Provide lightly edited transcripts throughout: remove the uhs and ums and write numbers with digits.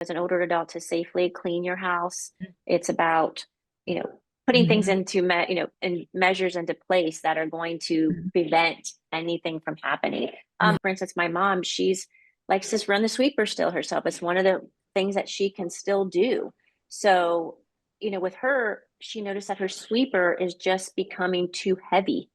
as an older adult to safely clean your house. It's about, putting things Mhm. into, and measures into place that are going to prevent anything from happening. Yeah. For instance, my mom, she's likes to run the sweeper still herself. It's one of the things that she can still do. So, with her, she noticed that her sweeper is just becoming too heavy.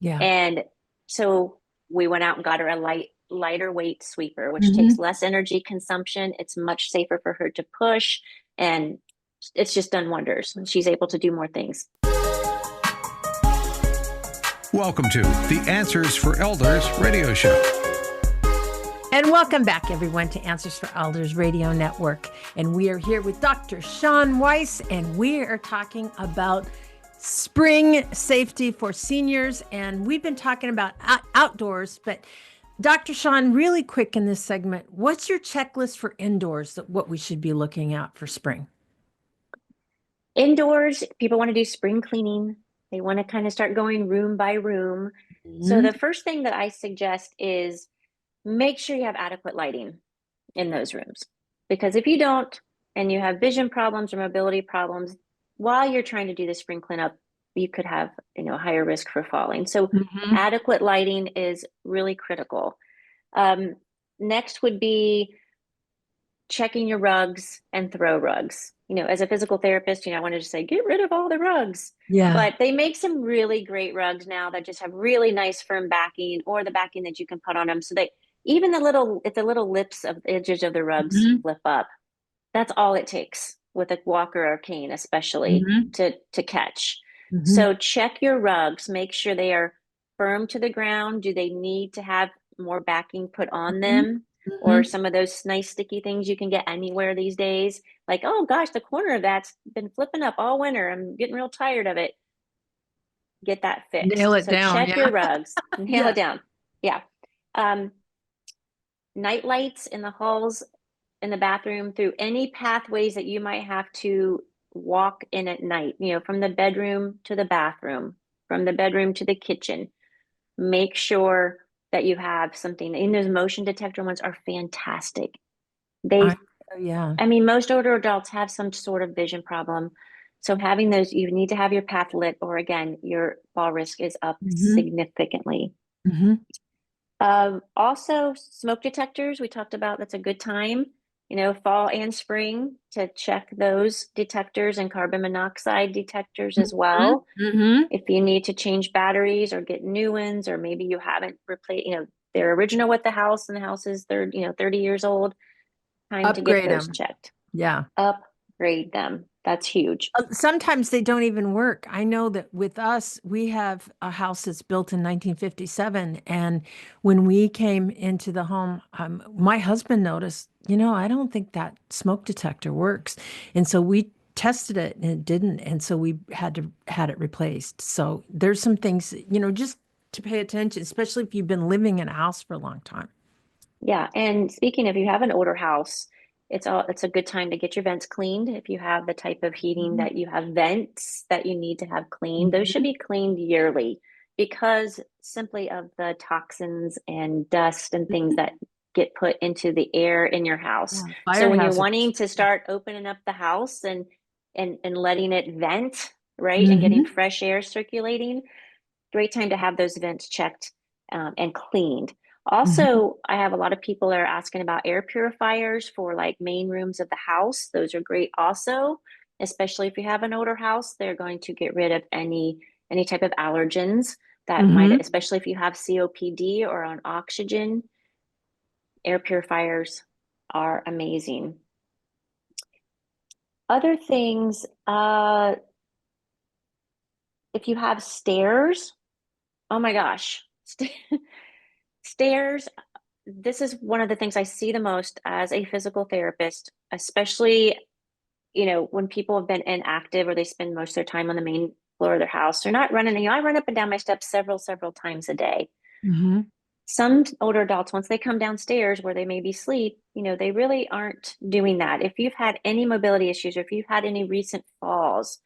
Yeah. And so we went out and got her a lighter weight sweeper, which takes Mhm. less energy consumption. It's much safer for her to push, and it's just done wonders. She's able to do more things. Welcome to the Answers for Elders radio show. And welcome back, everyone, to Answers for Elders Radio Network. And we are here with Dr. Shawn Weiss, and we are talking about spring safety for seniors. And we've been talking about outdoors, but Dr. Shawn, really quick in this segment, what's your checklist for indoors, what we should be looking at for spring? Indoors, people want to do spring cleaning. They want to kind of start going room by room. So Mhm. the first thing that I suggest is make sure you have adequate lighting in those rooms. Because if you don't, and you have vision problems or mobility problems, while you're trying to do the spring cleanup, you could have, higher risk for falling. So Mhm. adequate lighting is really critical. Um, Next would be checking your rugs and throw rugs. As a physical therapist, I wanted to say, get rid of all the rugs. Yeah. But they make some really great rugs now that just have really nice firm backing, or the backing that you can put on them. So that even if the little lips of the edges of the rugs Mhm. flip up, that's all it takes with a walker or cane, especially Mhm. to catch. Mhm. So check your rugs, make sure they are firm to the ground. Do they need to have more backing put on Mhm. them? Or Mhm. some of those nice sticky things you can get anywhere these days. Like, oh gosh, the corner of that's been flipping up all winter. I'm getting real tired of it. Get that Nail fixed. it So down. check Yeah. your rugs, nail it Yeah. down. Yeah. Um, Night lights in the halls, in the bathroom, through any pathways that you might have to walk in at night, from the bedroom to the bathroom, from the bedroom to the kitchen. Make sure that you have something. And those motion detector ones are fantastic. I, They, yeah. I mean, most older adults have some sort of vision problem. So having those, you need to have your path lit, or again, your fall risk is up Mhm. significantly. Mhm. Also, smoke detectors, we talked about, that's a good time, fall and spring, to check those detectors, and carbon monoxide detectors as Mhm. well. Mhm. If you need to change batteries or get new ones, or maybe you haven't replaced, they're original with the house and the house is 30 years old, time to get Upgrade those them. checked. Yeah. Upgrade them. That's huge. Sometimes they don't even work. I know that with us, we have a house that's built in 1957. And when we came into the home, my husband noticed, I don't think that smoke detector works. And so we tested it and it didn't. And so we had it replaced. So there's some things, just to pay attention, especially if you've been living in a house for a long time. Yeah, and speaking of, you have an older house, it's a good time to get your vents cleaned. If you have the type of heating Mhm. that you have vents that you need to have cleaned, those should Mhm. be cleaned yearly, because simply of the toxins and dust and things that get put into the air in your house. Yeah, So fire when you're hazards. wanting to start opening up the house and letting it vent, right, and getting Hmm. fresh air circulating, great time to have those vents checked, and cleaned. Hmm. Also, I have a lot of people that are asking about air purifiers for like main rooms of the house. Those are great also, especially if you have an older house. They're going to get rid of any type of allergens that might, Hmm. especially if you have COPD or on oxygen. Air purifiers are amazing. Other things, if you have stairs, oh my gosh, stairs, this is one of the things I see the most as a physical therapist, especially, when people have been inactive or they spend most of their time on the main floor of their house. They're not running, I run up and down my steps several times a day. Hmm. Some older adults, once they come downstairs where they maybe sleep, they really aren't doing that. If you've had any mobility issues, or if you've had any recent falls,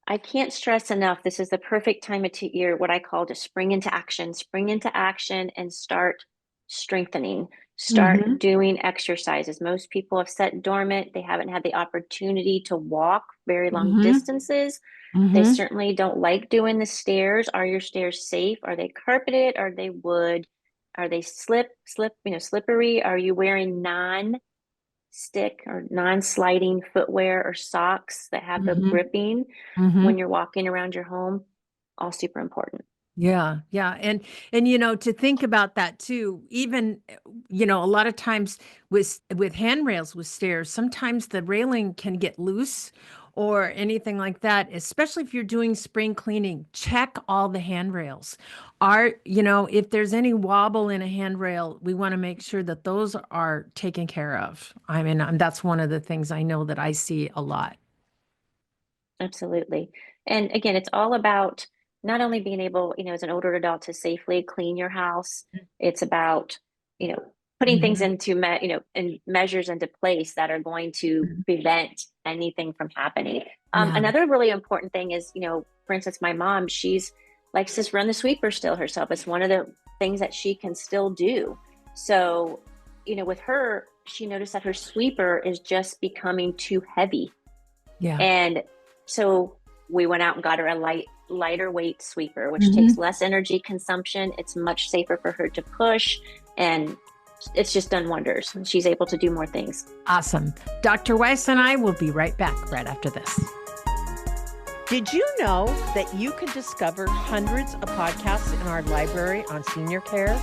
I can't stress enough, this is the perfect time of year, what I call to spring into action and start strengthening. Start doing exercises. Most people have set dormant. They haven't had the opportunity to walk very long distances. They certainly don't like doing the stairs. Are your stairs safe? Are they carpeted? Are they wood? Are they slippery? Are you wearing non-stick or non-sliding footwear or socks that have the gripping when you're walking around your home? All super important. Yeah, yeah. And to think about that too, even a lot of times with handrails with stairs, sometimes the railing can get loose or anything like that, especially if you're doing spring cleaning. Check all the handrails. If there's any wobble in a handrail, we want to make sure that those are taken care of. I mean, that's one of the things I know that I see a lot. Absolutely. And again, it's all about not only being able, as an older adult to safely clean your house, it's about, putting things in measures into place that are going to prevent anything from happening. Yeah. Another really important thing is, for instance, my mom, she's likes to run the sweeper still herself. It's one of the things that she can still do. So, with her, she noticed that her sweeper is just becoming too heavy. Yeah. And so we went out and got her a lighter weight sweeper, which takes less energy consumption. It's much safer for her to push, and it's just done wonders. She's able to do more things. Awesome. Dr. Weiss and I will be right back right after this. Did you know that you can discover hundreds of podcasts in our library on senior care?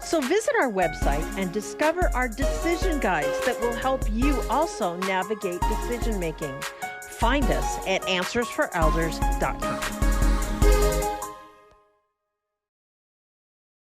So visit our website and discover our decision guides that will help you also navigate decision making. Find us at answersforelders.com.